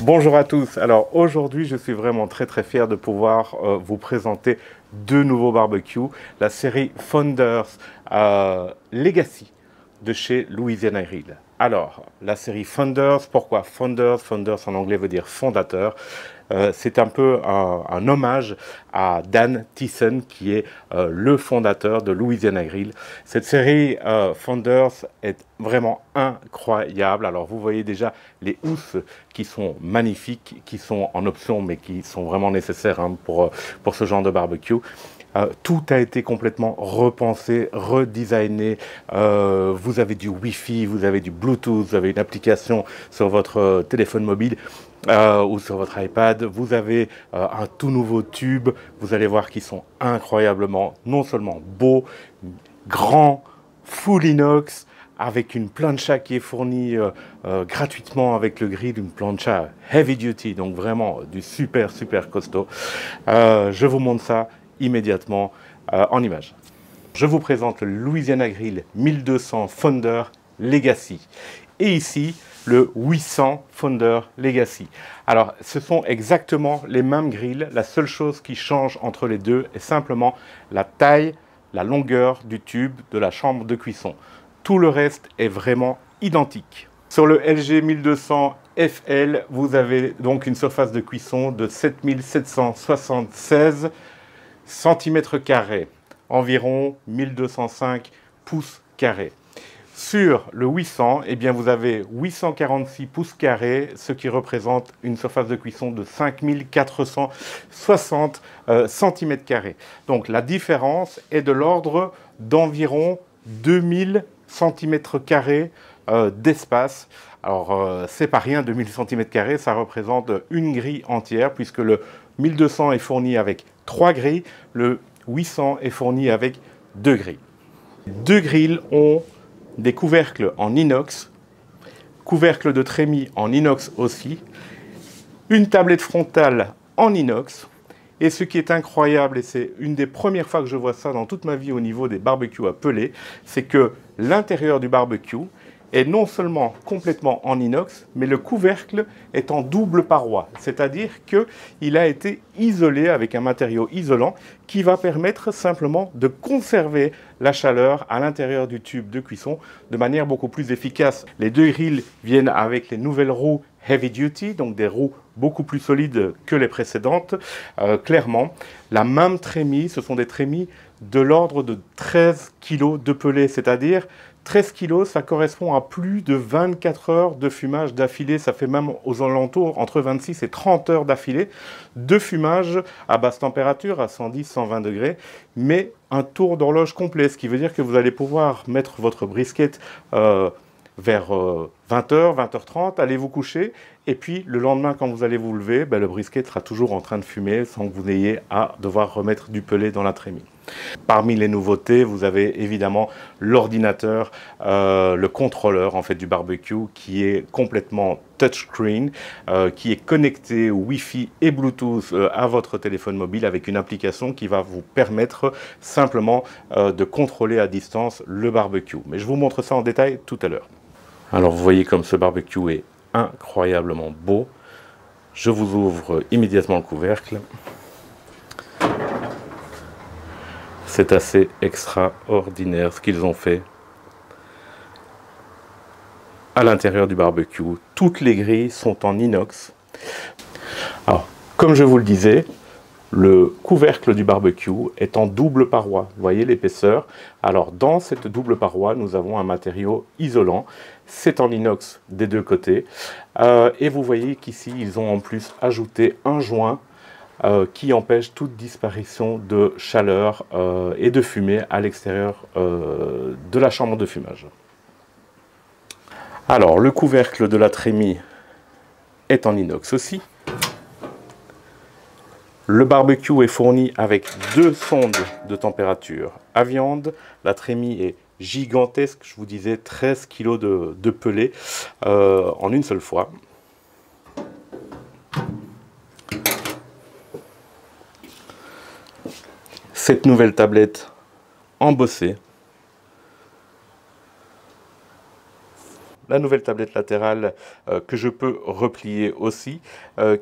Bonjour à tous. Alors aujourd'hui, je suis vraiment très fier de pouvoir vous présenter deux nouveaux barbecues, la série Founders Legacy de chez Louisiana Grill. Alors, la série Founders, pourquoi Founders? Founders en anglais veut dire fondateur. C'est un peu un hommage à Dan Thiessen, qui est le fondateur de Louisiana Grill. Cette série Founders est vraiment incroyable. Alors, vous voyez déjà les housses qui sont magnifiques, qui sont en option, mais qui sont vraiment nécessaires pour ce genre de barbecue. Tout a été complètement repensé, redesigné. Vous avez du Wi-Fi, vous avez du Bluetooth, vous avez une application sur votre téléphone mobile ou sur votre iPad. Vous avez un tout nouveau tube. Vous allez voir qu'ils sont incroyablement, non seulement beaux, grands, full inox, avec une plancha qui est fournie gratuitement avec le grill, une plancha heavy duty, donc vraiment du super costaud. Je vous montre ça immédiatement en image. Je vous présente le Louisiana Grill 1200 Founder Legacy. Et ici, le 800 Founder Legacy. Alors, ce sont exactement les mêmes grilles. La seule chose qui change entre les deux est simplement la taille, la longueur du tube de la chambre de cuisson. Tout le reste est vraiment identique. Sur le LG 1200 FL, vous avez donc une surface de cuisson de 7776 cm², environ 1205 pouces carrés. Sur le 800, eh bien, vous avez 846 pouces carrés, ce qui représente une surface de cuisson de 5460 cm². Donc la différence est de l'ordre d'environ 2000 cm² d'espace. Alors, c'est pas rien, 2000 cm², ça représente une grille entière, puisque le 1200 est fourni avec 3 grilles, le 800 est fourni avec 2 grilles. Deux grilles ont des couvercles en inox, couvercle de trémie en inox aussi, une tablette frontale en inox. Et ce qui est incroyable, et c'est une des premières fois que je vois ça dans toute ma vie au niveau des barbecues à peler, c'est que l'intérieur du barbecue est non seulement complètement en inox, mais le couvercle est en double paroi. C'est-à-dire qu'il a été isolé avec un matériau isolant qui va permettre simplement de conserver la chaleur à l'intérieur du tube de cuisson de manière beaucoup plus efficace. Les deux grilles viennent avec les nouvelles roues heavy duty, donc des roues beaucoup plus solides que les précédentes. Clairement, la même trémie, ce sont des trémies de l'ordre de 13 kg de pelée, c'est-à-dire 13 kg, ça correspond à plus de 24 heures de fumage d'affilée. Ça fait même aux alentours entre 26 et 30 heures d'affilée de fumage à basse température, à 110-120 degrés, mais un tour d'horloge complet, ce qui veut dire que vous allez pouvoir mettre votre brisket vers 20h, 20h30, allez vous coucher, et puis le lendemain, quand vous allez vous lever, le brisket sera toujours en train de fumer sans que vous n'ayez à devoir remettre du pelé dans la trémie. Parmi les nouveautés, vous avez évidemment l'ordinateur, le contrôleur en fait du barbecue qui est complètement touchscreen, qui est connecté Wi-Fi et Bluetooth à votre téléphone mobile avec une application qui va vous permettre simplement de contrôler à distance le barbecue. Mais je vous montre ça en détail tout à l'heure. Alors vous voyez comme ce barbecue est incroyablement beau. Je vous ouvre immédiatement le couvercle. C'est assez extraordinaire ce qu'ils ont fait à l'intérieur du barbecue. Toutes les grilles sont en inox. Alors, comme je vous le disais, le couvercle du barbecue est en double paroi. Vous voyez l'épaisseur? Alors, dans cette double paroi, nous avons un matériau isolant. C'est en inox des deux côtés. Et vous voyez qu'ici, ils ont en plus ajouté un joint qui empêche toute disparition de chaleur et de fumée à l'extérieur de la chambre de fumage. Alors, le couvercle de la trémie est en inox aussi. Le barbecue est fourni avec deux sondes de température à viande. La trémie est gigantesque, je vous disais 13 kg de pelé en une seule fois. Cette nouvelle tablette embossée la nouvelle tablette latérale que je peux replier aussi,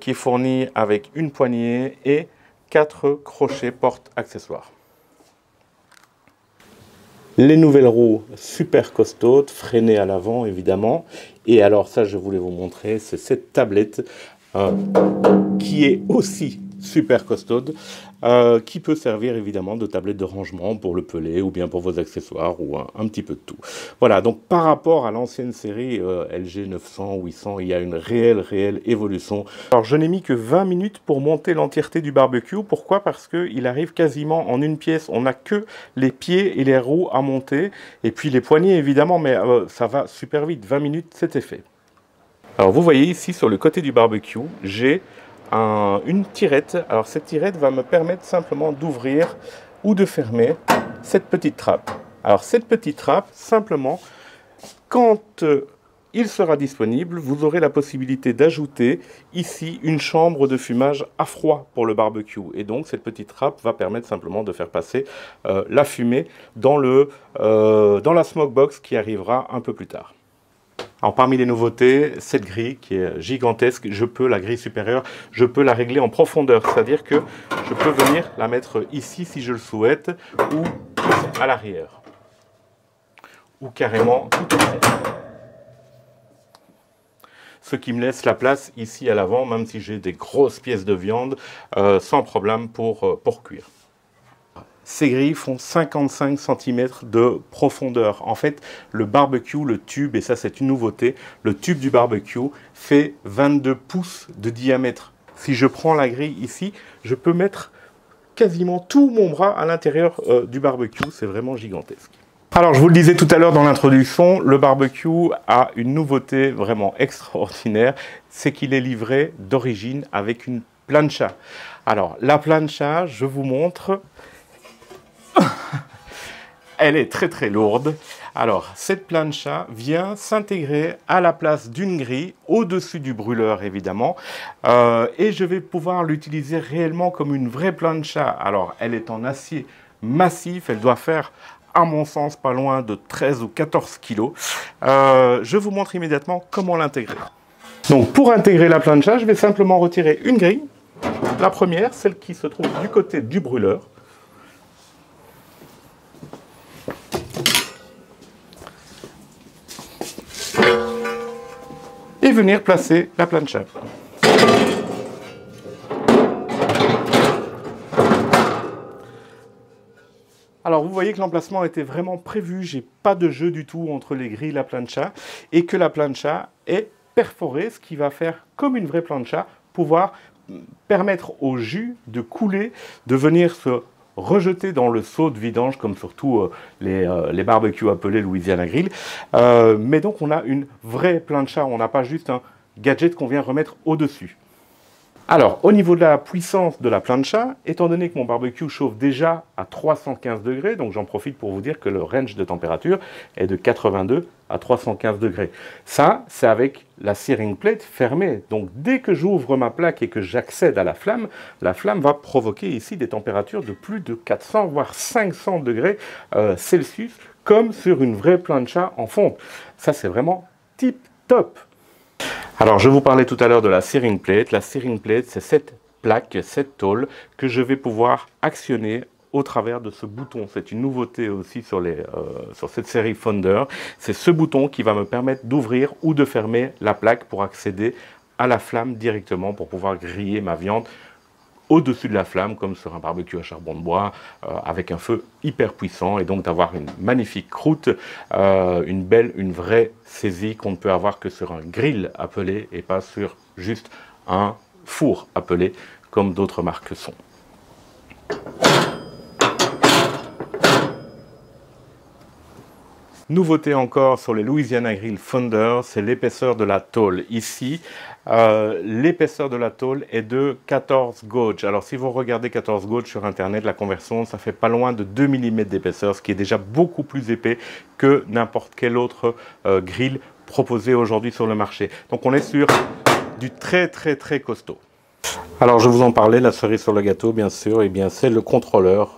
qui est fournie avec une poignée et 4 crochets porte-accessoires. Les nouvelles roues super costaudes, freinées à l'avant évidemment. Et alors ça, je voulais vous montrer, c'est cette tablette qui est aussi super costaude, qui peut servir évidemment de tablette de rangement pour le peler ou bien pour vos accessoires ou un petit peu de tout. Voilà, donc par rapport à l'ancienne série LG 900, 800, il y a une réelle évolution. Alors je n'ai mis que 20 minutes pour monter l'entièreté du barbecue. Pourquoi? Parce qu'il arrive quasiment en une pièce. On n'a que les pieds et les roues à monter et puis les poignées évidemment, mais ça va super vite. 20 minutes, c'était fait. Alors vous voyez ici sur le côté du barbecue, j'ai une tirette. Alors cette tirette va me permettre simplement d'ouvrir ou de fermer cette petite trappe. Alors cette petite trappe, simplement, quand il sera disponible, vous aurez la possibilité d'ajouter ici une chambre de fumage à froid pour le barbecue. Et donc cette petite trappe va permettre simplement de faire passer la fumée dans la smoke box qui arrivera un peu plus tard. Alors parmi les nouveautés, cette grille qui est gigantesque, la grille supérieure, je peux la régler en profondeur. C'est-à-dire que je peux venir la mettre ici si je le souhaite, ou à l'arrière. Ou carrément tout en haut. Ce qui me laisse la place ici à l'avant, même si j'ai des grosses pièces de viande, sans problème pour cuire. Ces grilles font 55 cm de profondeur. En fait, le barbecue, le tube, et ça c'est une nouveauté, le tube du barbecue fait 22 pouces de diamètre. Si je prends la grille ici, je peux mettre quasiment tout mon bras à l'intérieur du barbecue. C'est vraiment gigantesque. Alors, je vous le disais tout à l'heure dans l'introduction, le barbecue a une nouveauté vraiment extraordinaire, c'est qu'il est livré d'origine avec une plancha. Alors, la plancha, je vous montre... Elle est très lourde. Alors, cette plancha vient s'intégrer à la place d'une grille, au-dessus du brûleur évidemment, et je vais pouvoir l'utiliser réellement comme une vraie plancha. Alors, elle est en acier massif, elle doit faire, à mon sens, pas loin de 13 ou 14 kg. Je vous montre immédiatement comment l'intégrer. Donc, pour intégrer la plancha, je vais simplement retirer une grille. La première, celle qui se trouve du côté du brûleur. Et venir placer la plancha. Alors vous voyez que l'emplacement était vraiment prévu, j'ai pas de jeu du tout entre les grilles et la plancha, et que la plancha est perforée, ce qui va faire comme une vraie plancha, pouvoir permettre au jus de couler, de venir se rejeter dans le seau de vidange, comme surtout les barbecues appelés Louisiana Grill. Mais donc on a une vraie plancha, on n'a pas juste un gadget qu'on vient remettre au-dessus. Alors, au niveau de la puissance de la plancha, étant donné que mon barbecue chauffe déjà à 315 degrés, donc j'en profite pour vous dire que le range de température est de 82 à 315 degrés. Ça, c'est avec la searing plate fermée. Donc, dès que j'ouvre ma plaque et que j'accède à la flamme va provoquer ici des températures de plus de 400 voire 500 degrés Celsius, comme sur une vraie plancha en fonte. Ça, c'est vraiment tip top. Alors, je vous parlais tout à l'heure de la searing plate. La searing plate, c'est cette plaque, cette tôle que je vais pouvoir actionner au travers de ce bouton. C'est une nouveauté aussi sur cette série Founder. C'est ce bouton qui va me permettre d'ouvrir ou de fermer la plaque pour accéder à la flamme directement pour pouvoir griller ma viande au-dessus de la flamme, comme sur un barbecue à charbon de bois, avec un feu hyper puissant, et donc d'avoir une magnifique croûte, une vraie saisie qu'on ne peut avoir que sur un grill appelé, et pas sur juste un four appelé, comme d'autres marques sont. Nouveauté encore sur les Louisiana Grill Founder, c'est l'épaisseur de la tôle. Ici, l'épaisseur de la tôle est de 14 gauge. Alors si vous regardez 14 gauge sur internet, la conversion, ça fait pas loin de 2 mm d'épaisseur, ce qui est déjà beaucoup plus épais que n'importe quel autre grill proposé aujourd'hui sur le marché. Donc on est sur du très costaud. Alors je vous en parlais, la cerise sur le gâteau, bien sûr, et bien c'est le contrôleur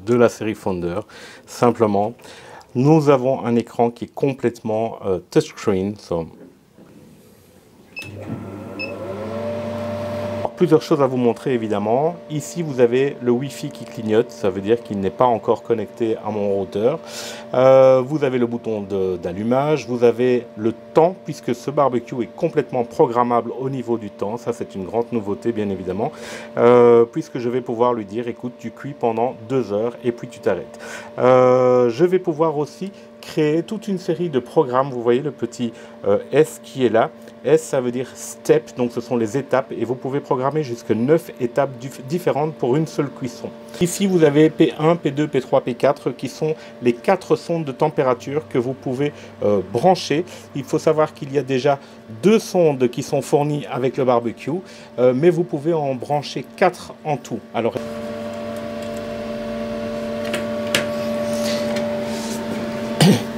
de la série Founder. Simplement, Nous avons un écran qui est complètement touchscreen. Plusieurs choses à vous montrer évidemment. Ici vous avez le Wi-Fi qui clignote, ça veut dire qu'il n'est pas encore connecté à mon routeur. Vous avez le bouton d'allumage, vous avez le temps puisque ce barbecue est complètement programmable au niveau du temps. Ça c'est une grande nouveauté bien évidemment, puisque je vais pouvoir lui dire écoute tu cuis pendant 2 heures et puis tu t'arrêtes. Je vais pouvoir aussi créer toute une série de programmes. Vous voyez le petit S qui est là. S, ça veut dire step, donc ce sont les étapes, et vous pouvez programmer jusqu'à 9 étapes différentes pour une seule cuisson. Ici, vous avez P1, P2, P3, P4, qui sont les 4 sondes de température que vous pouvez brancher. Il faut savoir qu'il y a déjà 2 sondes qui sont fournies avec le barbecue, mais vous pouvez en brancher 4 en tout. Alors,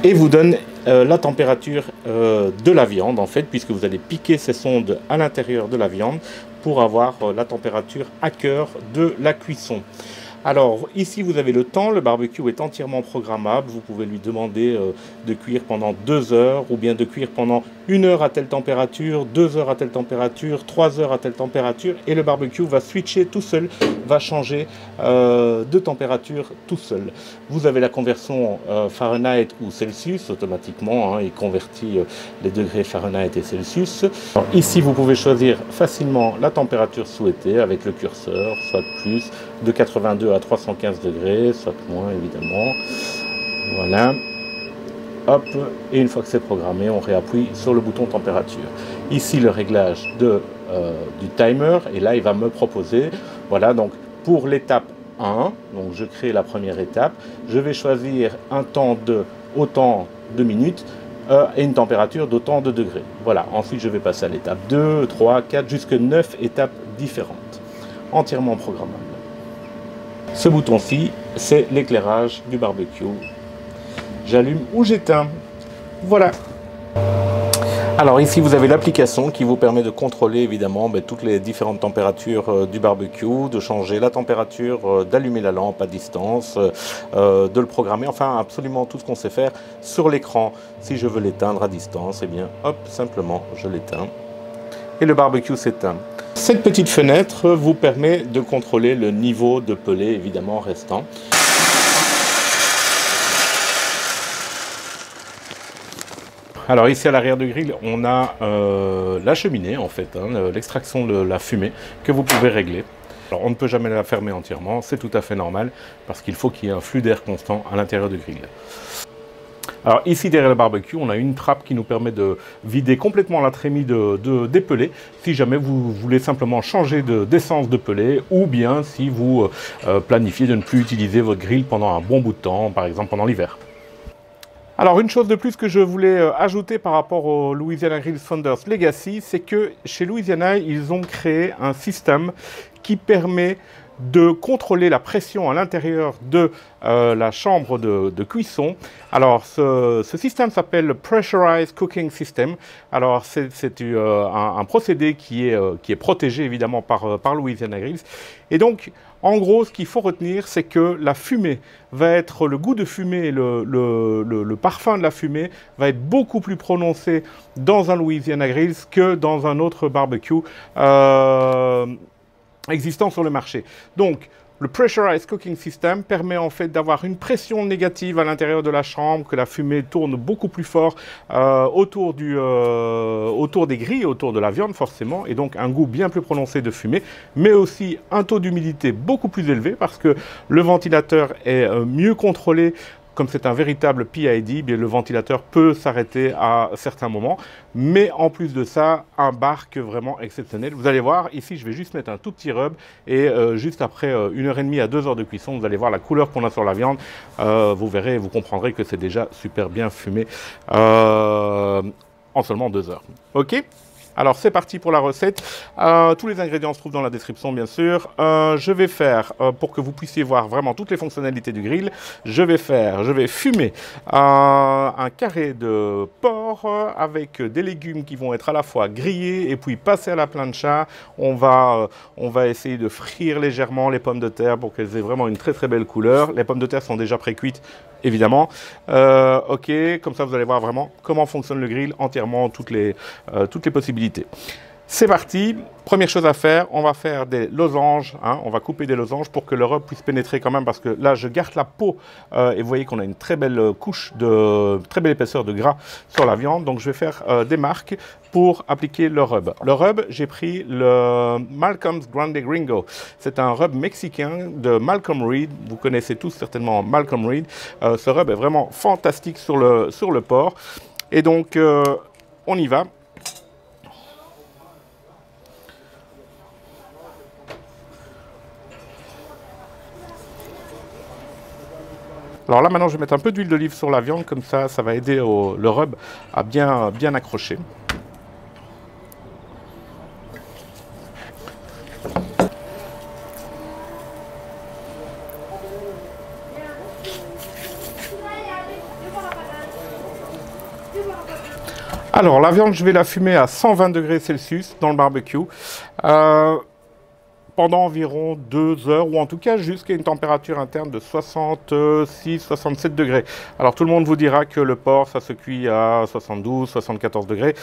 et vous donne la température de la viande en fait, puisque vous allez piquer ces sondes à l'intérieur de la viande pour avoir la température à cœur de la cuisson. Alors ici vous avez le temps, le barbecue est entièrement programmable, vous pouvez lui demander de cuire pendant 2 heures ou bien de cuire pendant 1 heure à telle température, 2 heures à telle température, 3 heures à telle température, et le barbecue va switcher tout seul, va changer de température tout seul. Vous avez la conversion Fahrenheit ou Celsius automatiquement, hein, il convertit les degrés Fahrenheit et Celsius. Alors, ici vous pouvez choisir facilement la température souhaitée avec le curseur, soit plus de 82 à 315 degrés, soit moins évidemment. Voilà. Hop, et une fois que c'est programmé, on réappuie sur le bouton température. Ici, le réglage du timer, et là, il va me proposer, voilà, donc pour l'étape 1, donc je crée la première étape, je vais choisir un temps de autant de minutes et une température d'autant de degrés. Voilà, ensuite je vais passer à l'étape 2, 3, 4, jusqu'à 9 étapes différentes, entièrement programmables. Ce bouton-ci, c'est l'éclairage du barbecue. J'allume ou j'éteins. Voilà. Alors ici, vous avez l'application qui vous permet de contrôler évidemment toutes les différentes températures du barbecue, de changer la température, d'allumer la lampe à distance, de le programmer, enfin absolument tout ce qu'on sait faire sur l'écran. Si je veux l'éteindre à distance, eh bien hop, simplement je l'éteins et le barbecue s'éteint. Cette petite fenêtre vous permet de contrôler le niveau de pelée évidemment restant. Alors ici à l'arrière du grill, on a la cheminée en fait, hein, l'extraction de la fumée que vous pouvez régler. Alors on ne peut jamais la fermer entièrement, c'est tout à fait normal parce qu'il faut qu'il y ait un flux d'air constant à l'intérieur du grill. Alors ici derrière le barbecue, on a une trappe qui nous permet de vider complètement la trémie des pelés si jamais vous voulez simplement changer d'essence de pellet ou bien si vous planifiez de ne plus utiliser votre grill pendant un bon bout de temps, par exemple pendant l'hiver. Alors une chose de plus que je voulais ajouter par rapport au Louisiana Grill Founders Legacy, c'est que chez Louisiana, ils ont créé un système qui permet de contrôler la pression à l'intérieur de la chambre de cuisson. Alors ce système s'appelle le Pressurized Cooking System. Alors c'est un procédé qui est protégé évidemment par Louisiana Grills. Et donc en gros ce qu'il faut retenir, c'est que la fumée va être, le goût de fumée, le parfum de la fumée va être beaucoup plus prononcé dans un Louisiana Grills que dans un autre barbecue existant sur le marché. Donc, le Pressurized Cooking System permet en fait d'avoir une pression négative à l'intérieur de la chambre, que la fumée tourne beaucoup plus fort autour des grilles, autour de la viande forcément, et donc un goût bien plus prononcé de fumée, mais aussi un taux d'humidité beaucoup plus élevé parce que le ventilateur est mieux contrôlé. Comme c'est un véritable PID, bien, le ventilateur peut s'arrêter à certains moments. Mais en plus de ça, un barque vraiment exceptionnel. Vous allez voir, ici, je vais juste mettre un tout petit rub. Et juste après 1h30 à 2 heures de cuisson, vous allez voir la couleur qu'on a sur la viande. Vous verrez, vous comprendrez que c'est déjà super bien fumé en seulement 2 heures. OK ? Alors c'est parti pour la recette. Tous les ingrédients se trouvent dans la description bien sûr. Je vais faire, pour que vous puissiez voir vraiment toutes les fonctionnalités du grill, je vais fumer un carré de porc avec des légumes qui vont être à la fois grillés et puis passer à la plancha. On va essayer de frire légèrement les pommes de terre pour qu'elles aient vraiment une très très belle couleur. Les pommes de terre sont déjà pré-cuites évidemment. Ok, comme ça vous allez voir vraiment comment fonctionne le grill entièrement, toutes les possibilités. C'est parti. Première chose à faire, on va faire des losanges. Hein, on va couper des losanges pour que le rub puisse pénétrer quand même, parce que là, je garde la peau et vous voyez qu'on a une très belle couche très belle épaisseur de gras sur la viande. Donc, je vais faire des marques pour appliquer le rub. Le rub, j'ai pris le Malcolm's Grande Gringo. C'est un rub mexicain de Malcolm Reed. Vous connaissez tous certainement Malcolm Reed. Ce rub est vraiment fantastique sur le porc. Et donc, on y va. Alors là, maintenant, je vais mettre un peu d'huile d'olive sur la viande, comme ça va aider le rub à bien accrocher. Alors, la viande, je vais la fumer à 120 degrés Celsius dans le barbecue. Pendant environ 2 heures, ou en tout cas jusqu'à une température interne de 66-67 degrés. Alors tout le monde vous dira que le porc, ça se cuit à 72-74 degrés,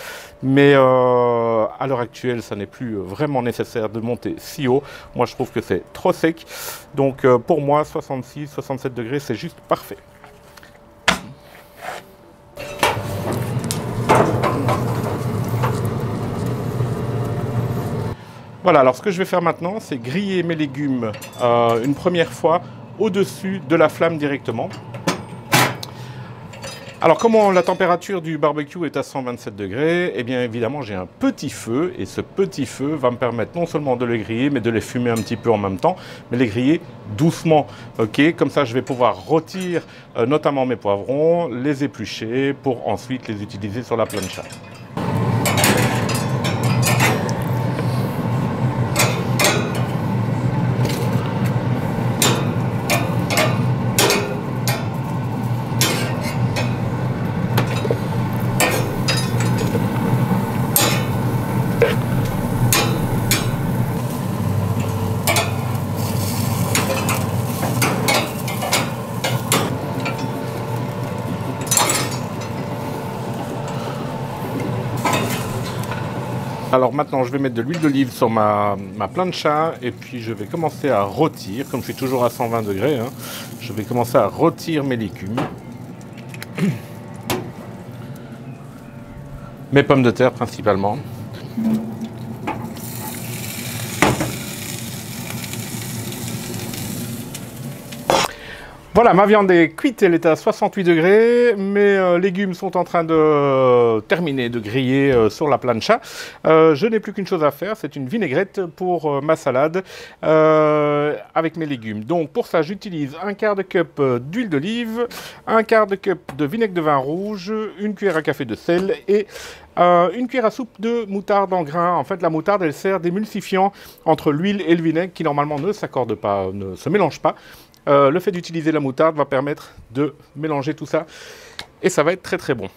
mais à l'heure actuelle, ça n'est plus vraiment nécessaire de monter si haut. Moi, je trouve que c'est trop sec. Donc pour moi, 66-67 degrés, c'est juste parfait. Voilà, alors ce que je vais faire maintenant, c'est griller mes légumes une première fois au-dessus de la flamme directement. Alors, comme la température du barbecue est à 127 degrés, eh bien évidemment j'ai un petit feu, et ce petit feu va me permettre non seulement de les griller, mais de les fumer un petit peu en même temps, mais les griller doucement. Ok, comme ça je vais pouvoir rôtir notamment mes poivrons, les éplucher pour ensuite les utiliser sur la plancha. Alors maintenant, je vais mettre de l'huile d'olive sur ma plancha et puis je vais commencer à rôtir, comme je suis toujours à 120 degrés, hein, je vais commencer à rôtir mes légumes. Mes pommes de terre principalement. Voilà, ma viande est cuite, elle est à 68 degrés. Mes légumes sont en train de terminer de griller sur la plancha. Je n'ai plus qu'une chose à faire, c'est une vinaigrette pour ma salade avec mes légumes. Donc pour ça, j'utilise un quart de cup d'huile d'olive, un quart de cup de vinaigre de vin rouge, une cuillère à café de sel et une cuillère à soupe de moutarde en grains. En fait, la moutarde, elle sert d'émulsifiant entre l'huile et le vinaigre qui normalement ne s'accordent pas, ne se mélangent pas. Le fait d'utiliser la moutarde va permettre de mélanger tout ça et ça va être très très bon.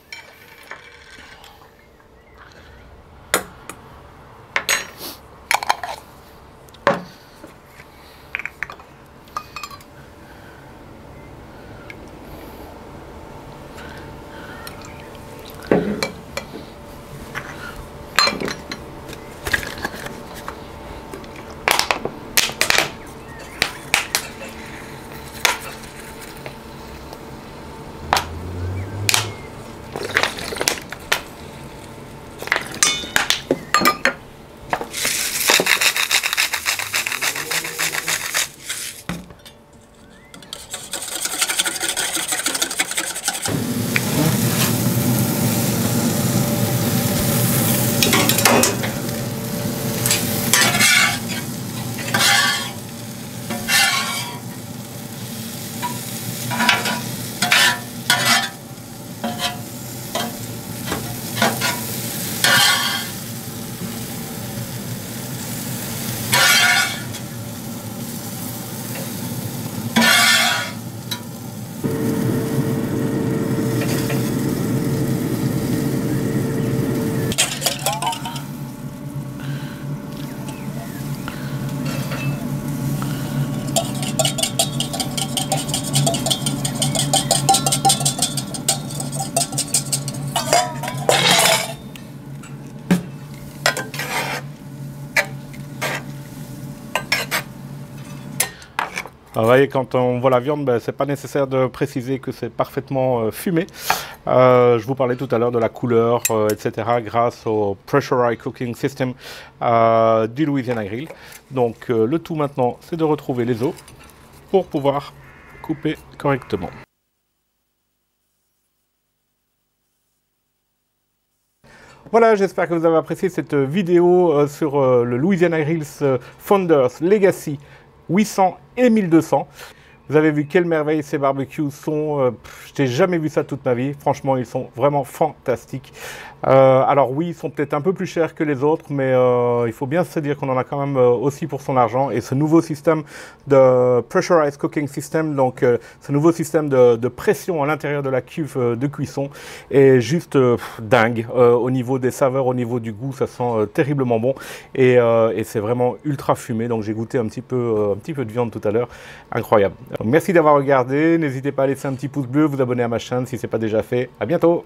Vous voyez, quand on voit la viande, ben, c'est pas nécessaire de préciser que c'est parfaitement fumé. Je vous parlais tout à l'heure de la couleur, etc. grâce au Pressurized Cooking System du Louisiana Grill. Donc le tout maintenant, c'est de retrouver les os pour pouvoir couper correctement. Voilà, j'espère que vous avez apprécié cette vidéo sur le Louisiana Grills Founders Legacy 800 et 1200. Vous avez vu quelle merveille ces barbecues sont. Je n'ai jamais vu ça toute ma vie. Franchement, ils sont vraiment fantastiques. Alors oui, ils sont peut-être un peu plus chers que les autres, mais il faut bien se dire qu'on en a quand même aussi pour son argent. Et ce nouveau système de Pressurized Cooking System, donc ce nouveau système de pression à l'intérieur de la cuve de cuisson est juste dingue. Au niveau des saveurs, au niveau du goût, ça sent terriblement bon. Et c'est vraiment ultra fumé. Donc j'ai goûté un petit peu de viande tout à l'heure. Incroyable. Donc, merci d'avoir regardé. N'hésitez pas à laisser un petit pouce bleu, vous abonner à ma chaîne si ce n'est pas déjà fait. À bientôt!